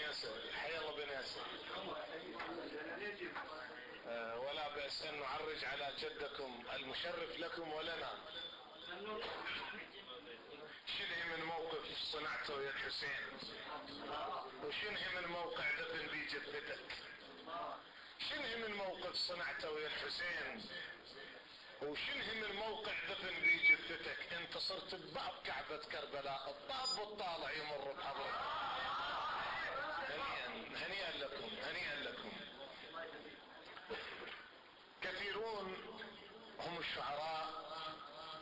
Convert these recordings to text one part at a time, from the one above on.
ياسر، حيا الله بن ياسر. ولا بأس أن نعرج على جدكم المشرف لكم ولنا. شنهي من موقف صنعته يا الحسين، وشنهي من موقع دفن بي جثتك. شنهي من موقف صنعته يا الحسين، وشنهي من موقع دفن بي جثتك. انت صرت بباب كعبة كربلاء، الطاب والطالع يمر بحضرك. هنيئا لكم، هنيئا لكم. كثيرون هم الشعراء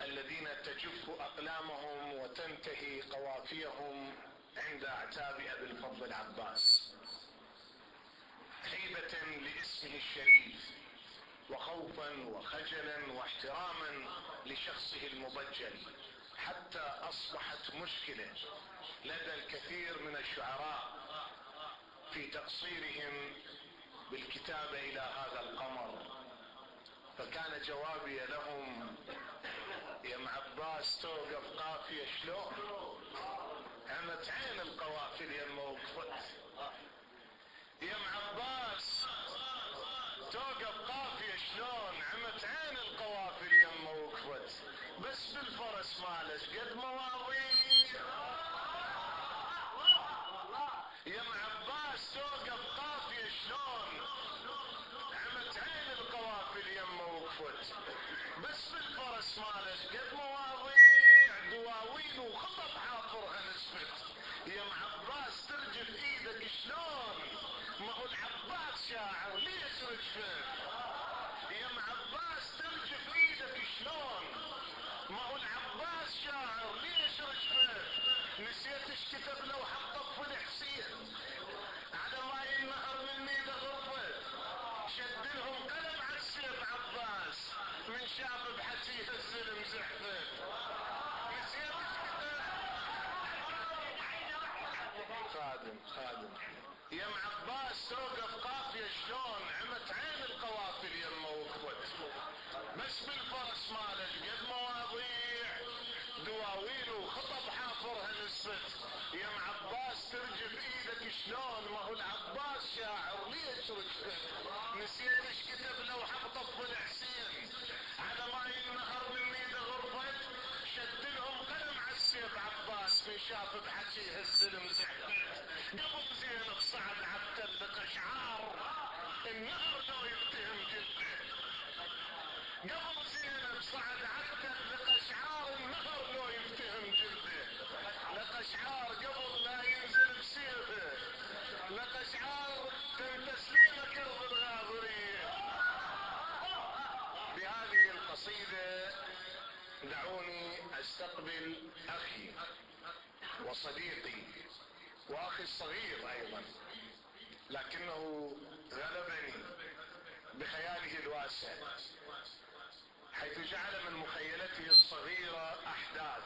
الذين تجف أقلامهم وتنتهي قوافيهم عند أعتاب أبي الفضل العباس، هيبة لاسمه الشريف، وخوفا وخجلا واحتراما لشخصه المبجل، حتى أصبحت مشكلة لدى الكثير من الشعراء في تقصيرهم بالكتابة إلى هذا القمر. فكان جوابي لهم: يا ام عباس توقف قافية شلون؟ عمت عين القوافل يما وقفت. يا ام عباس توقف قافية شلون؟ عمت عين القوافل يما وقفت. بس بالفرس مالش قد مواضيع. يا ام عباس توقف قافية شلون؟ عمت عين القوافل يما وقفت. بس بالفرس مالش قد مواضيع، دواوين وخطب حافرها نسبت. يا ام عباس ترجف ايدك شلون؟ ما هو العباس شاعر ليش رجفت؟ يا ام عباس ترجف ايدك شلون؟ ما هو العباس شاعر ليش رجفت؟ نسيت ايش كتب لو حطب في الحسين على ماي النهر من ميده غرفت. شد لهم قلم على السيف عباس، من شاف بحكيه الزلم زحفت. نسيت ايش كتب. خادم. يا ام عباس توقف قافية شلون؟ عمت عين القوافل يما وقفت. بس بالفرس مالش قد مواضيع، دواوين وخطب حافرها نسبت. يا ام عباس ترجف ايدك شلون؟ ما هو العباس شاعر ليش رجفت؟ نسيت ايش كتب لو حطب في الحسين على ماي النهر من ميده غرفت. شد لهم قلم على السيف عباس، من شاف بحكيه الزلم زحفت. قبل زينب صعد عبتل قشعار، النهر لو يتهم جده. قبل زينب صعد عبتل قشعار، النهر لو يفتهم جده. لقشعار قبل لا ينزل بسيفه، لقشعار كان تسليمه كرب الغاضريه. بهذه القصيدة دعوني استقبل اخي وصديقي واخي الصغير ايضا، لكنه غلبني بخياله الواسع، حيث جعل من مخيلته الصغيرة احداث.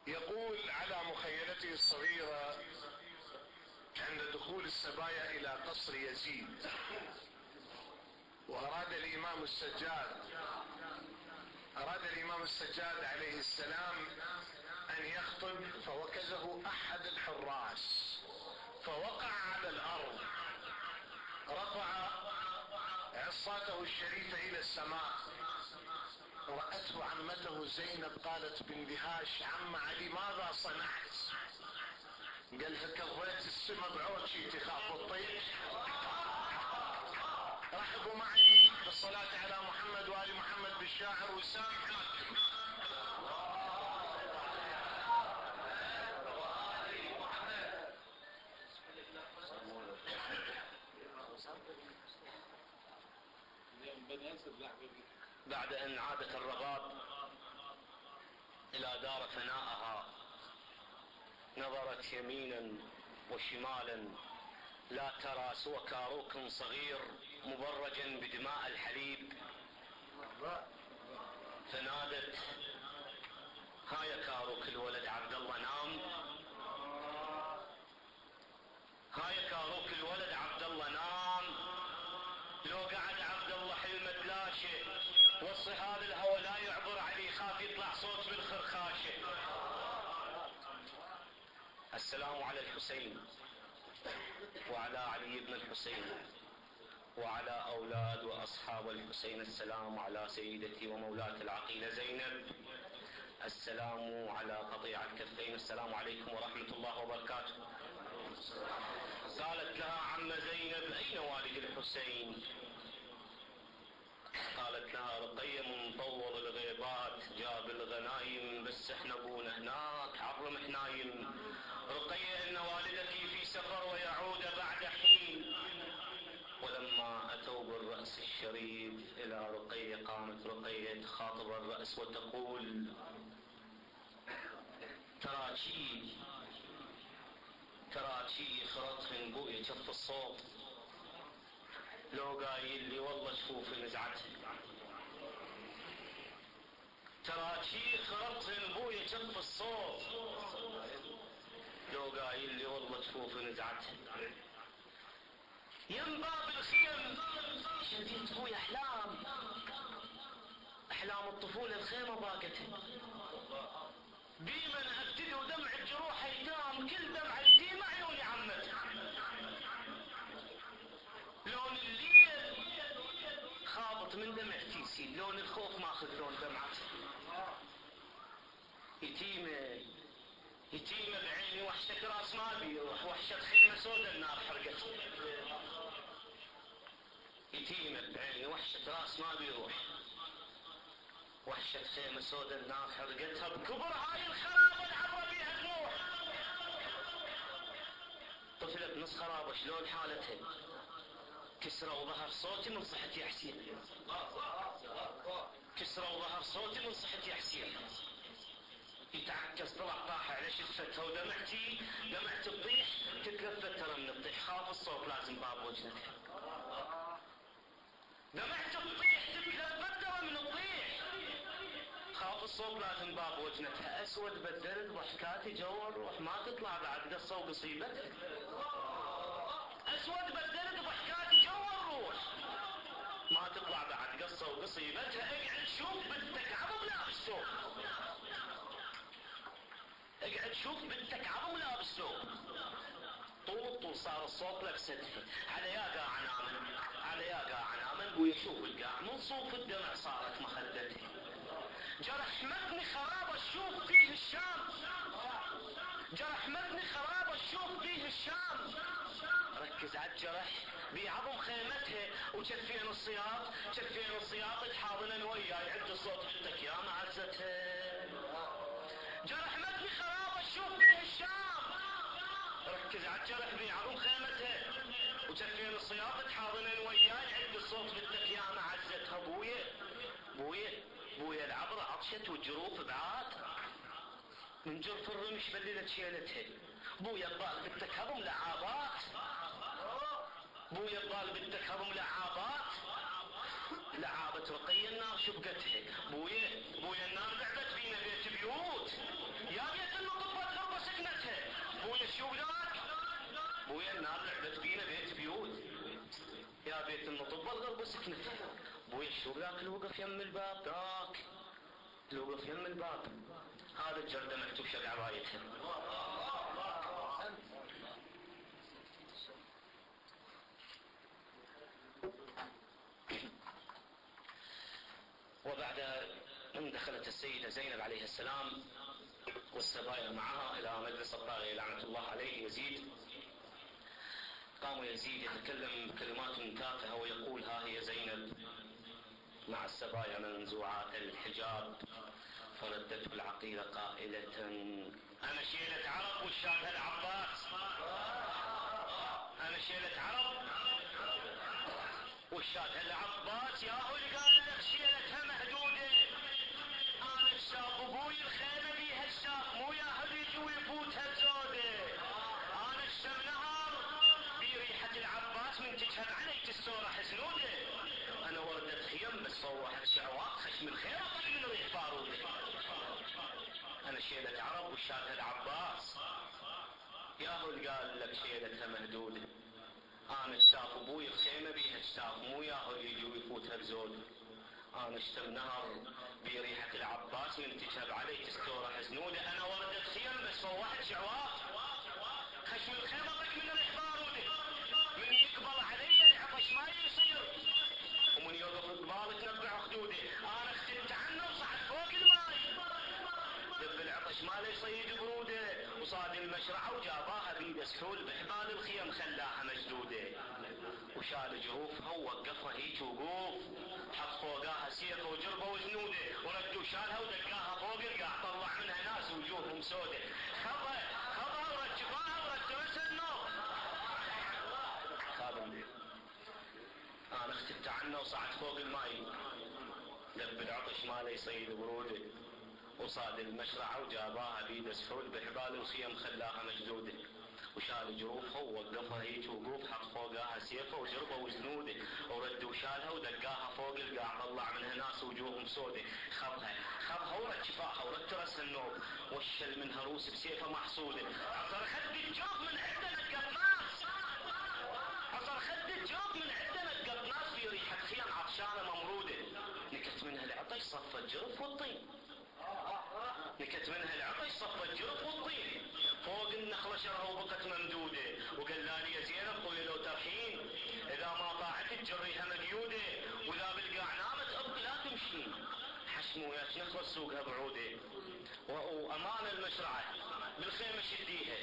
يقول على مخيلته الصغيرة: عند دخول السبايا الى قصر يزيد، واراد الامام السجاد عليه السلام ان يخطب، فوكزه احد الحراس فوقع على الارض، رفع عصاته الشريفة الى السماء، رأته عمته زينب قالت باندهاش: عم علي ماذا صنعت؟ قالها: كظيت السما بعوجي تخاف الطير. رحبوا معي بالصلاة على محمد وآل محمد بالشاعر وسام حاكم. بعد أن عادت الرغاب إلى دار فنائها، نظرت يمينا وشمالا لا ترى سوى كاروك صغير مبرجا بدماء الحليب، فنادت: ها يا كاروك الولد عبد الله نام، ها يا كاروك الولد عبد الله نام. لو قعد عبد الله حلمة لاشه، والصهاب الهوى لا يعبر عليه، خاف يطلع صوت بالخرخاشه. السلام على الحسين وعلى علي بن الحسين وعلى أولاد وأصحاب الحسين. السلام على سيدتي ومولاة العقيلة زينب. السلام على قطيع الكفين. السلام عليكم ورحمة الله وبركاته. قالت لها عم زينب أين والد الحسين؟ قالت لها رقية مطول الغيبات جاب الغنايم بس احنا ابونا هناك عظم حنايم. رقية ان والدك في سفر ويعود بعد حين. ولما اتوا بالرأس الشريف الى رقية قامت رقية تخاطب الرأس وتقول تراكي خرط من بوية شف الصوت لو قايل لي والله شوف نزعتها. تراكي خرط من بوية شف الصوت لو قايل لي والله شوف نزعتها. يم باب الخيم شديت بويا احلام الطفولة الخيمة باقتها. بيمن ابتدي ودمع الجروح ايتام كل دمع يتيم عيوني عمتها. لون الليل خابط من دمع تيسي لون الخوف ماخذ لون دمعتها. يتيمة بعيني وحشة راس ما بيروح وحشة خيمة سودة النار حرقتها. يتيمة بعيني وحشة راس ما بيروح وحشة خيمة سودة النار حرقتها. بكبر هاي الخرابة العبرة بيها دموع. طفلة بنص خرابة شلون حالتها؟ كسرة وظهر صوتي من صحتي يا حسين. كسرة وظهر صوتي من صحتي يا حسين. يتعكس طلع طاح على شفتها ودمعتي تطيح تتلفت ترى من الطيح. خاف الصوت لازم باب وجنتها. دمعت تطيح تتلفت ترى من الطيح. خاف الصوت لازم باب وجنتها. اسود بدلت ضحكاتي جو الروح ما تطلع بعد قصة وقصيبتها. اسود بدلت ضحكاتي جو الروح ما تطلع بعد قصة وقصيبتها. اقعد شوف بنتك عظم لابس ثوب. اقعد شوف بنتك عظم لابس ثوب. طول صار الصوت لبستها. على يا قاع نامن بوي شوف القاع من صوف الدمع صارت مخدتها. جرح متني خرابة الشوف فيه الشام. جرح متني خرابة الشوف فيه الشام. ركز على الجرح بعظم خيمتها وشفين الصياط تحاضنا وياي عد الصوت حتك يا معزتها. جرح متني خرابة الشوف فيه الشام. ركز على الجرح بعظم خيمتها وشفين الصياط تحاضنا وياي عد الصوت حتك يا معزتها. بويا العبرة عطشت والجروف بعاد من جرف الرمش بللت شيلتها. بويا الضال بدك هضم لعابات. لعابة رقية النار شبقتها. بويا النار لعبت فينا بيت بيوت. يا بيت النطبة غربة سكنتها. بويا شو ذاك؟ بويا النار لعبت فينا بيت بيوت. يا بيت النطبة الغربة سكنتها. بويا شو ذاك الوقف يم الباب ذاك الوقف يم الباب. هذا الجردة مكتوب شق عبايتها. وبعد أن دخلت السيدة زينب عليه السلام والسبايا معها إلى مجلس الطاغية لعنة الله عليه يزيد، قام يزيد يتكلم بكلمات تافهة ويقول ها هي زينب مع السبايا منزوعات الحجاب. فردته العقيلة قائلة أنا شيلة عرب والشاهد العباس. أنا شيلة عرب والشاهد العباس. يا هو اللي قال لك شيلتها مهدودة. أنا الشاف أبوي الخيمة بيها الشاف مو يا هل يجي ويفوتها بزودة. أنا الشم نهار بريحة العباس من تجهل علي تستورة حزنودة. أنا وردت خيم بس صوحت شعوات خش من خيمة طيب من ريح بارودة. أنا شيلة عرب والشاهد العباس. يا هو اللي قال لك شيلتها مهدودة. أنا اشتاف أبوي الخيمة بيها اشتاف مو ياهو اللي يجي ويفوتها بزود. أنا اشتم نهر بريحة العباس من تجهب علي تستورة حزنودة. أنا وردت خيم بس فوحت شعوات. خشم الخيمة طق من ريح بارودي، من يقبل علي العطش ما يصير، ومن يوقف قبالي تنبع خدودي، انا اختلت عنه وصعد فوق الماي، دب العطش ماله يصيد بروده، وصاد المشرعة وجاباها بيده سحول بحبال الخيم خلاها مشدودة، وشال جروفها ووقفها هيك وقوف، حط فوقاها سيف وجربه وجنوده، ورد وشالها ودقاها فوق القاع، طلع منها ناس وجوههم سودة، خضها ورجفاها ورد النوم. خادم انا اختفت عنه وصعد فوق الماي، دب العطش ماله يصيد بروده، وصاد المشرعة وجاباها بيده سحول بحبال الخيم خلاها مشدودة، وشال جروفها ووقفها هيك وقوف، حط فوقاها سيفه وجربه وجنوده، ورد وشالها ودقاها فوق القاع، طلع منها ناس وجوههم سودة، خضها ورد شفاها ورد رأس النوب، وشل منها روس بسيفه محصودة، عصر خد الجوف من عنده نقط ناس، عصر خد الجوف من عنده نقط ناس، في ريحة خيم عطشانة ممرودة، نكت منها العطش صف الجرف والطين، نكت منها العطش صف الجرف والطين، فوق النخلة شرها وبقت ممدودة، وقال لاني يا زينب طويل لو ترحين، اذا ما طاعت تجريها مقيودة، واذا بالقاع نامت ابقي لا تمشين، حشمو وياك نخلة سوقها بعودة، وامان المشرعة بالخيمة شديها،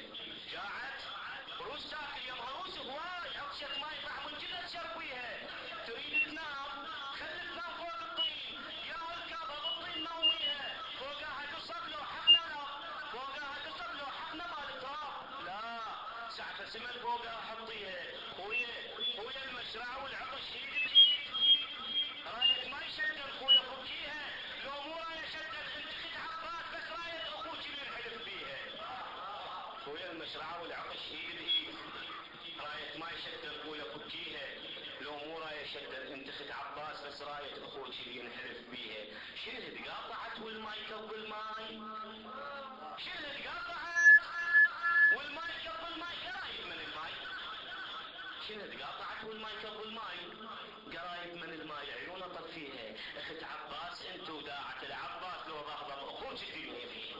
جاعت روس تاكل يمها روس هواي، عطشت ما يطلع من كذا تشربيها، تريد تنام خلي تنام فوق الطين، يا الكابة بالطين نوميها، فوقها قصب لو حقنا فوقها قصب لو حقنا مال تراب، لا سعفة سمن فوقها حطيها، خويا المشرعة والعطش ايد بايد، راية ما يشدد خويا فكيها، لو مو راية شدد انت خد عباس بس راية اخوك اللي نحلف بيها، خويا المشرعة والعطش ايد بايد، راية ما يشدد خويا فكيها، لو مو راية شدد انت خد عباس بس راية اخوك اللي نحلف بيها، شنو تقاطعت والماي كب الماي، شنو تقاطعت والماي كب الماي، قرايب من الماي، شنو تقاطعت والماي كب الماي، قرايب من الماي عيونه طفيها، اخت عباس انت وداعت العباس لو ضغضب اخوك الدنيا فيه.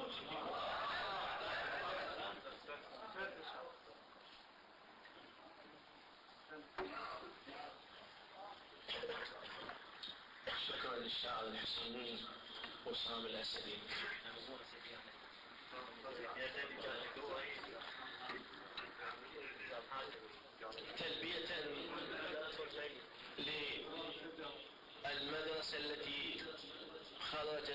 شكرا للشاعر الحسيني وسام الاسدي. تلبية للمدرسة التي خرجت